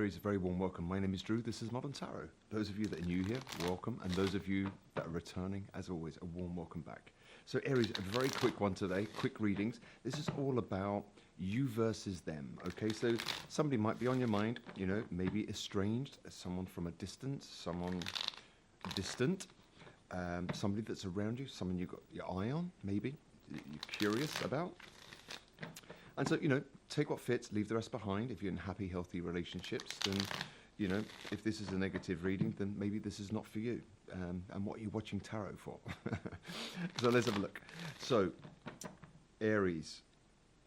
Aries, a very warm welcome. My name is Drew. This is Modern Tarot. Those of you that are new here, welcome. And those of you that are returning, as always, a warm welcome back. So Aries, a very quick one today, quick readings. This is all about you versus them, okay? So somebody might be on your mind, you know, maybe estranged, someone from a distance, someone distant, somebody that's around you, someone you've got your eye on, maybe, you're curious about. And so, you know, take what fits, leave the rest behind. If you're in happy, healthy relationships, then, you know, if this is a negative reading, then maybe this is not for you. And what are you watching tarot for? So let's have a look. So, Aries,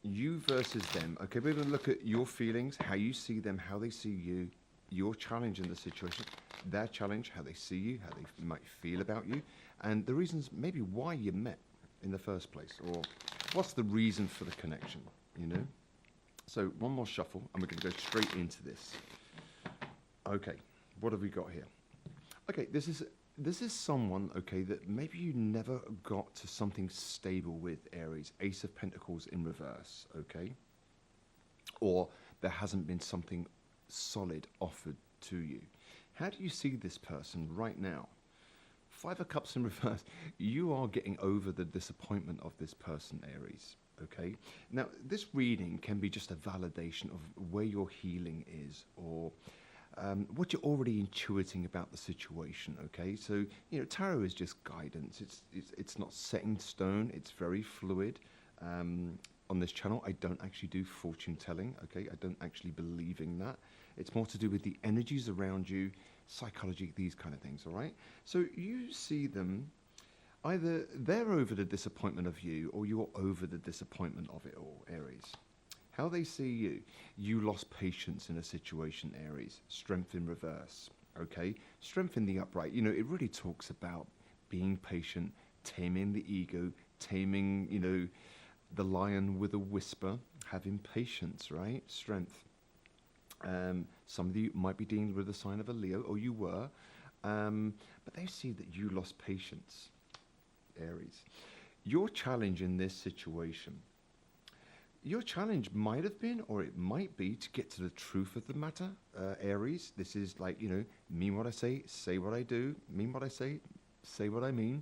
you versus them. Okay, we're going to look at your feelings, how you see them, how they see you, your challenge in the situation, their challenge, how they see you, how they might feel about you, and the reasons maybe why you met in the first place, or what's the reason for the connection, you know? So one more shuffle, and we're going to go straight into this. Okay, what have we got here? Okay, this is someone, okay, that maybe you never got to something stable with, Aries. Ace of Pentacles in reverse, okay? Or there hasn't been something solid offered to you. How do you see this person right now? Five of Cups in reverse. You are getting over the disappointment of this person, Aries. Okay. Now, this reading can be just a validation of where your healing is, or what you're already intuiting about the situation. Okay. So, you know, tarot is just guidance. It's not set in stone. It's very fluid. On this channel, I don't actually do fortune telling. Okay. I don't actually believe in that. It's more to do with the energies around you, psychology, these kind of things. All right. So you see them. Either they're over the disappointment of you, or you're over the disappointment of it all, Aries. How they see you. You lost patience in a situation, Aries. Strength in reverse, okay? Strength in the upright. You know, it really talks about being patient, taming the ego, taming, you know, the lion with a whisper, having patience, right? Strength. Some of you might be dealing with the sign of a Leo, or you were, but they see that you lost patience. Aries, your challenge in this situation, your challenge might have been, or it might be, to get to the truth of the matter, Aries. This is like, you know, mean what I say what I do, mean what I say what I mean.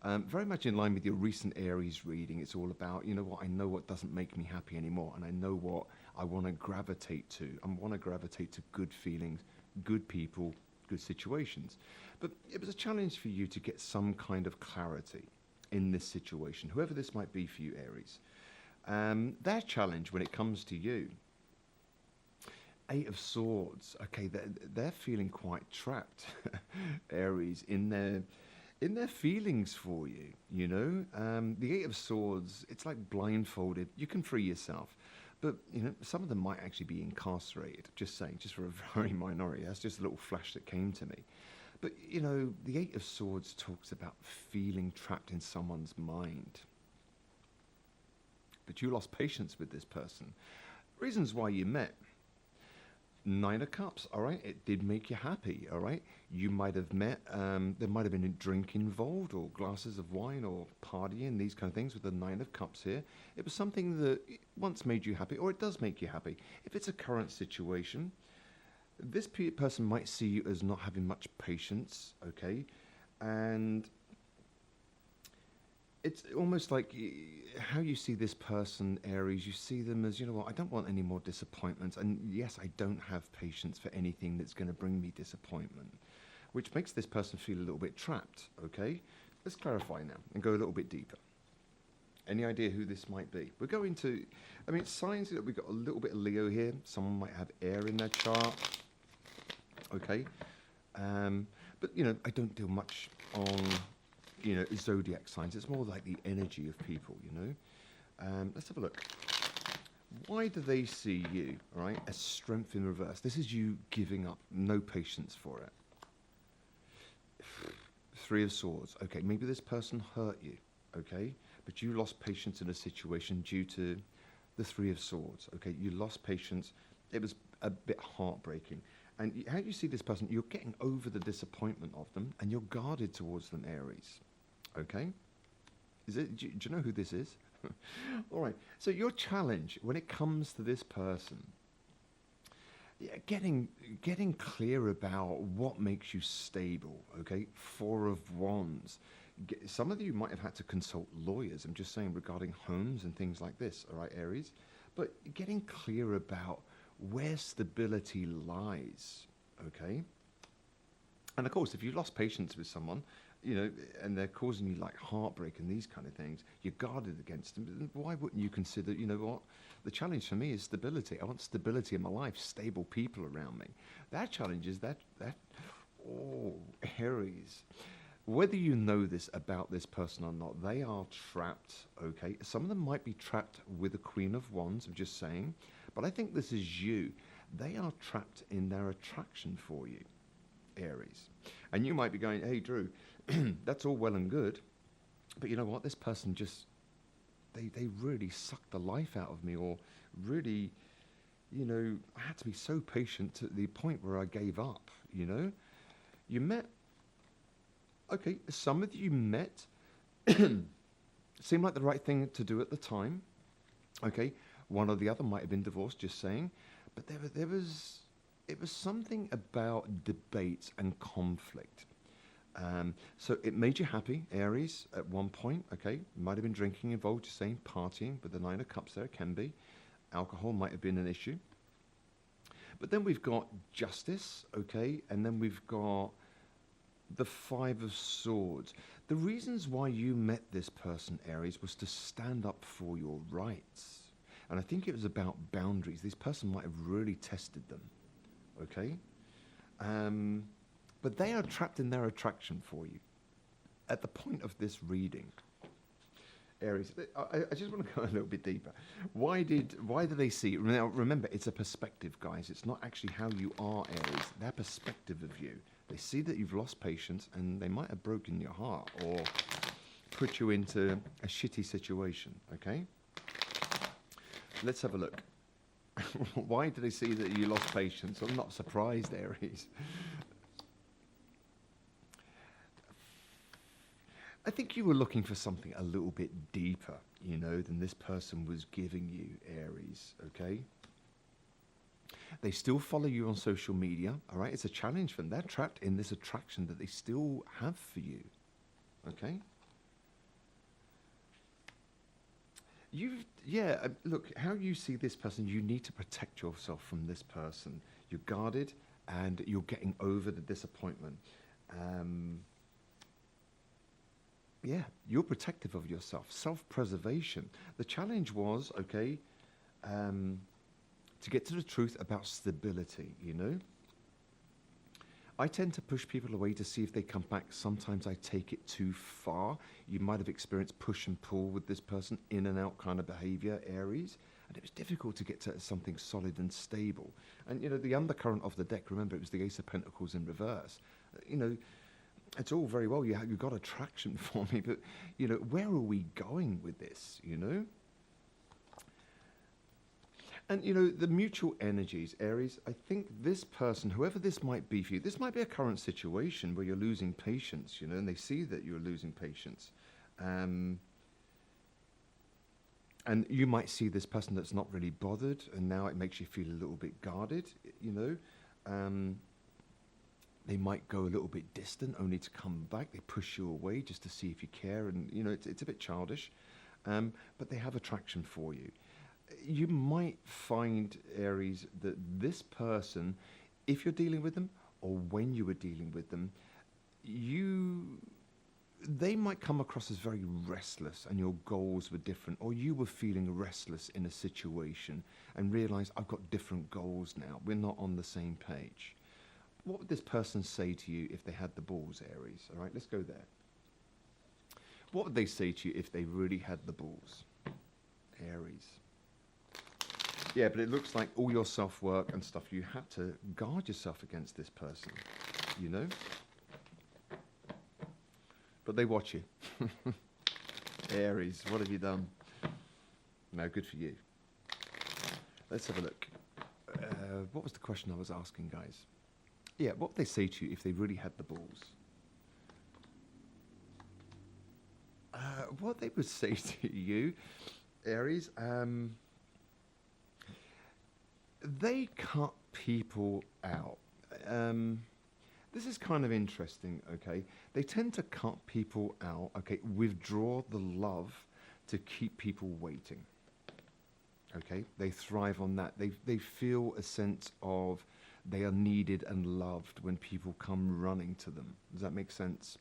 Very much in line with your recent Aries reading. It's all about, you know what, I know what doesn't make me happy anymore, and I know what I want to gravitate to. I want to gravitate to good feelings, good people, good situations. But it was a challenge for you to get some kind of clarity in this situation, whoever this might be for you, Aries. Their challenge when it comes to you, Eight of Swords. Okay, they're feeling quite trapped, Aries, in their feelings for you. You know, the Eight of Swords. It's like blindfolded. You can free yourself, but you know, some of them might actually be incarcerated. Just saying, just for a very minority. That's just a little flash that came to me. But, you know, the Eight of Swords talks about feeling trapped in someone's mind. But you lost patience with this person. Reasons why you met. Nine of Cups, all right? It did make you happy, all right? You might have met, there might have been a drink involved, or glasses of wine, or partying, these kind of things with the Nine of Cups here. It was something that once made you happy, or it does make you happy. If it's a current situation, this person might see you as not having much patience, okay? And it's almost like how you see this person, Aries, you see them as, you know what, I don't want any more disappointments. And yes, I don't have patience for anything that's going to bring me disappointment, which makes this person feel a little bit trapped, okay? Let's clarify now and go a little bit deeper. Any idea who this might be? We're going to, I mean, signs that we've got a little bit of Leo here. Someone might have air in their chart. Okay, but you know, I don't deal much on, you know, zodiac signs. It's more like the energy of people, you know. Let's have a look. Why do they see you, all right, as strength in reverse? This is you giving up, no patience for it. Three of Swords. Okay, maybe this person hurt you, okay, but you lost patience in a situation due to the Three of Swords. Okay, you lost patience. It was a bit heartbreaking. And how do you see this person? You're getting over the disappointment of them, and you're guarded towards them, Aries. Okay? Do you know who this is? All right. So your challenge when it comes to this person Yeah, getting clear about what makes you stable. Okay, Four of Wands. Some of you might have had to consult lawyers. I'm just saying regarding homes and things like this. All right, Aries, but getting clear about where stability lies. Okay, and of course, if you've lost patience with someone, and they're causing you like heartbreak and these kind of things, you're guarded against them. Why wouldn't you consider, what? The challenge for me is stability. I want stability in my life, stable people around me. That challenge is oh, Aries. Whether you know this about this person or not, they are trapped, okay? Some of them might be trapped with the Queen of Wands, I'm just saying. But I think this is you. They are trapped in their attraction for you, Aries. And you might be going, hey, Drew, that's all well and good. But you know what? This person just, they really sucked the life out of me, or really, I had to be so patient to the point where I gave up, You met, okay, some of you met, seemed like the right thing to do at the time, okay? One or the other might have been divorced, just saying. But it was something about debate and conflict. So it made you happy, Aries, at one point, okay? Might have been drinking involved, just saying, partying, with the Nine of Cups there, can be. Alcohol might have been an issue. But then we've got justice, okay? And then we've got the Five of Swords. The reasons why you met this person, Aries, was to stand up for your rights. And I think it was about boundaries. This person might have really tested them, okay? But they are trapped in their attraction for you at the point of this reading. Aries, I just want to go a little bit deeper. Why did they see it? Now, remember, it's a perspective, guys. It's not actually how you are, Aries. Their perspective of you. They see that you've lost patience, and they might have broken your heart or put you into a shitty situation, okay? Let's have a look. Why do they see that you lost patience? I'm not surprised, Aries. I think you were looking for something a little bit deeper, than this person was giving you, Aries, okay? They still follow you on social media, all right? It's a challenge for them. They're trapped in this attraction that they still have for you, okay? Look, how you see this person, you need to protect yourself from this person. You're guarded, and you're getting over the disappointment. You're protective of yourself. Self-preservation. The challenge was, okay, to get to the truth about stability, I tend to push people away to see if they come back. Sometimes I take it too far. You might have experienced push and pull with this person, in and out kind of behavior, Aries. And it was difficult to get to something solid and stable. And, the undercurrent of the deck, remember, it was the Ace of Pentacles in reverse. It's all very well, you've got attraction for me, but, where are we going with this, And, the mutual energies, Aries, I think this person, whoever this might be for you, this might be a current situation where you're losing patience, and they see that you're losing patience. And you might see this person that's not really bothered, and now it makes you feel a little bit guarded, They might go a little bit distant, only to come back. They push you away just to see if you care, and, it's a bit childish. But they have attraction for you. You might find, Aries, that this person, if you're dealing with them, or when you were dealing with them, they might come across as very restless, and your goals were different, or you were feeling restless in a situation and realize, I've got different goals now. We're not on the same page. What would this person say to you if they had the balls, Aries? All right, let's go there. What would they say to you if they really had the balls, Aries? Yeah, but it looks like all your self-work and stuff, you had to guard yourself against this person, But they watch you. Aries, what have you done? No, good for you. Let's have a look. What was the question I was asking, guys? Yeah, what would they say to you if they really had the balls? What they would say to you, Aries, they can't. people out. This is kind of interesting, okay? They tend to cut people out, okay? Withdraw the love to keep people waiting, okay? They thrive on that. They feel a sense of they are needed and loved when people come running to them. Does that make sense?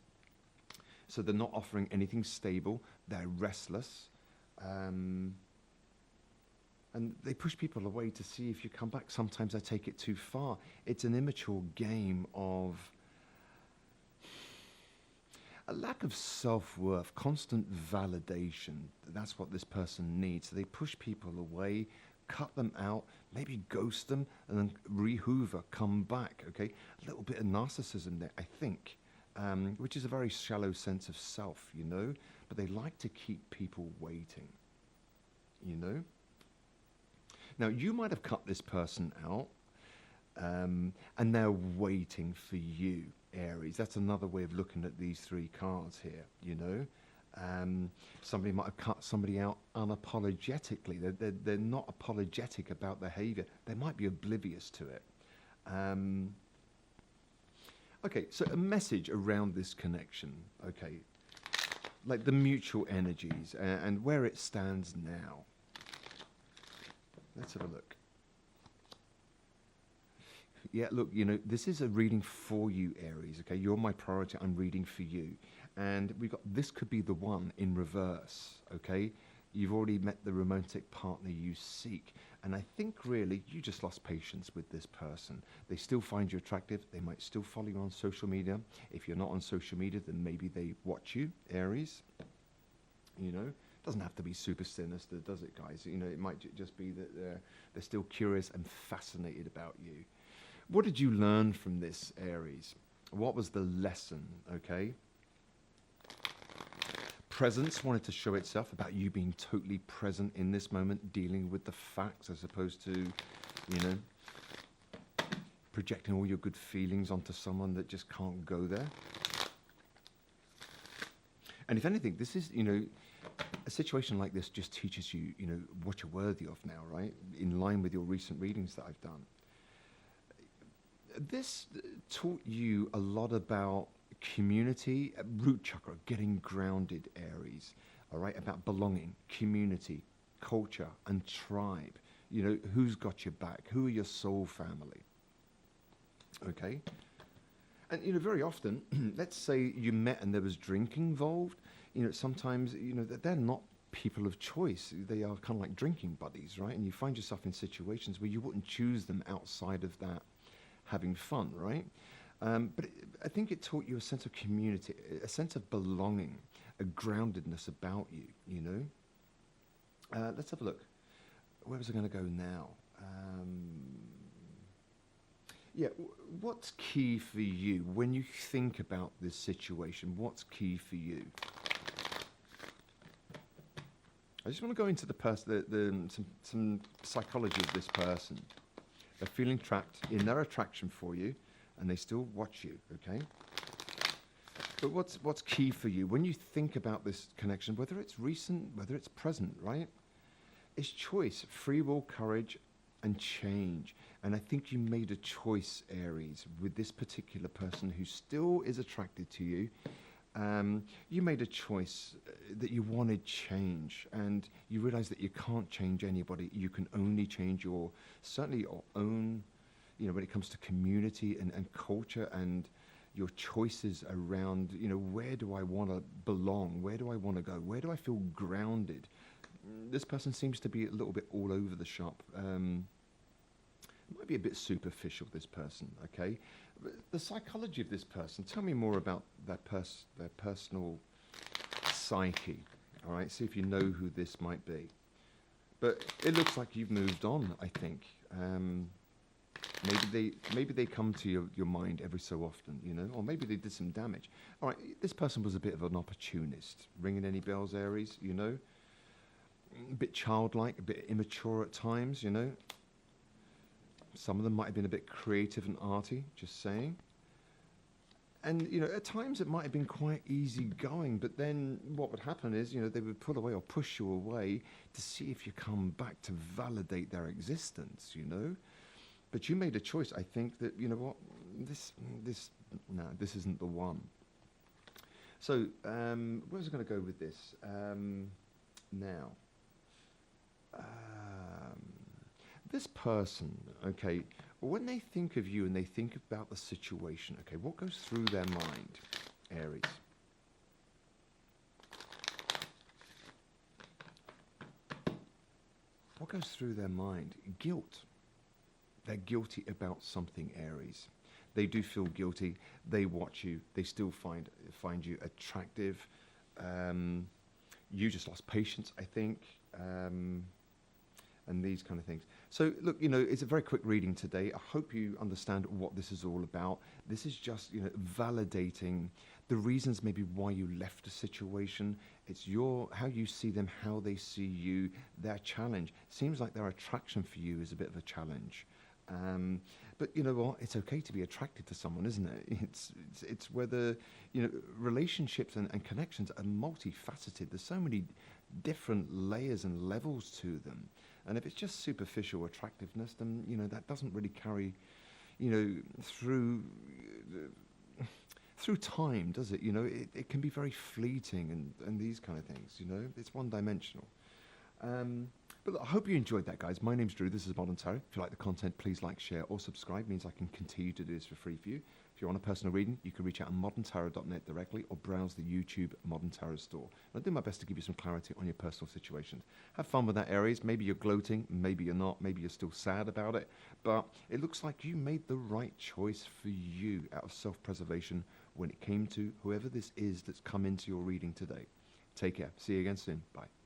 So they're not offering anything stable. They're restless. And they push people away to see if you come back. Sometimes I take it too far. It's an immature game of a lack of self-worth, constant validation. That's what this person needs. So they push people away, cut them out, maybe ghost them, and then re-hoover, come back, okay? A little bit of narcissism there, I think, which is a very shallow sense of self, you know? But they like to keep people waiting, you know? Now, you might have cut this person out, and they're waiting for you, Aries. That's another way of looking at these three cards here, you know. Somebody might have cut somebody out unapologetically. They're not apologetic about behavior. They might be oblivious to it. Okay, so a message around this connection, okay, like the mutual energies and where it stands now. Let's have a look. Yeah, look, you know, this is a reading for you, Aries, okay? You're my priority. I'm reading for you. And we've got, this could be the one in reverse, okay? You've already met the romantic partner you seek. And I think really you just lost patience with this person. They still find you attractive. They might still follow you on social media. If you're not on social media, then maybe they watch you, Aries. You know? Doesn't have to be super sinister, does it, guys? You know, it might just be that they're still curious and fascinated about you. What did you learn from this, Aries? What was the lesson, okay? Presence wanted to show itself about you being totally present in this moment, dealing with the facts as opposed to, you know, projecting all your good feelings onto someone that just can't go there. And if anything, this is, you know, a situation like this just teaches you, you know, what you're worthy of now, right? In line with your recent readings that I've done. This taught you a lot about community, root chakra, getting grounded, Aries, all right? About belonging, community, culture, and tribe. You know, who's got your back? Who are your soul family? Okay? And, you know, very often, let's say you met and there was drink involved. You know, sometimes, you know, they're not people of choice. They are kind of like drinking buddies, right? And you find yourself in situations where you wouldn't choose them outside of that having fun, right? But I think it taught you a sense of community, a sense of belonging, a groundedness about you, you know? Let's have a look. Where was I going to go now? Yeah, what's key for you when you think about this situation? What's key for you? I just want to go into some psychology of this person. They're feeling trapped in their attraction for you, and they still watch you, okay? But what's key for you when you think about this connection, whether it's recent, whether it's present, right? It's choice, free will, courage, and change. And I think you made a choice, Aries, with this particular person who still is attracted to you. You made a choice that you wanted change, and you realize that you can't change anybody. You can only change certainly your own, you know, when it comes to community and culture and your choices around, you know, where do I want to belong? Where do I want to go? Where do I feel grounded? This person seems to be a little bit all over the shop. Might be a bit superficial, this person, okay? But the psychology of this person, tell me more about their personal psyche, all right? See if you know who this might be. But it looks like you've moved on, I think. Maybe they come to your mind every so often, you know, or maybe they did some damage. All right, this person was a bit of an opportunist. Ringing any bells, Aries, you know? A bit childlike, a bit immature at times, you know? Some of them might have been a bit creative and arty, just saying. And, you know, at times it might have been quite easy going, but then what would happen is, you know, they would pull away or push you away to see if you come back to validate their existence, you know. But you made a choice. I think that, you know what, this, no, this isn't the one. So, where was I going to go with this? Now, this person, okay, when they think of you and they think about the situation, okay, what goes through their mind, Aries? What goes through their mind? Guilt. They're guilty about something, Aries. They do feel guilty. They watch you. They still find you attractive. You just lost patience, I think, and these kind of things. So, look, you know, it's a very quick reading today. I hope you understand what this is all about. This is just, you know, validating the reasons maybe why you left a situation. It's how you see them, how they see you, their challenge. Seems like their attraction for you is a bit of a challenge. But you know what? It's okay to be attracted to someone, isn't it? It's whether, you know, relationships and connections are multifaceted. There's so many different layers and levels to them. And if it's just superficial attractiveness, then, you know, that doesn't really carry, you know, through time, does it? You know, it can be very fleeting and these kind of things, you know. It's one-dimensional. But look, I hope you enjoyed that, guys. My name's Drew. This is Modern Tarot. If you like the content, please like, share, or subscribe. It means I can continue to do this for free for you. If you want a personal reading, you can reach out on moderntarot.net directly or browse the YouTube Modern Tarot store. I'll do my best to give you some clarity on your personal situations. Have fun with that, Aries. Maybe you're gloating, maybe you're not, maybe you're still sad about it. But it looks like you made the right choice for you out of self-preservation when it came to whoever this is that's come into your reading today. Take care. See you again soon. Bye.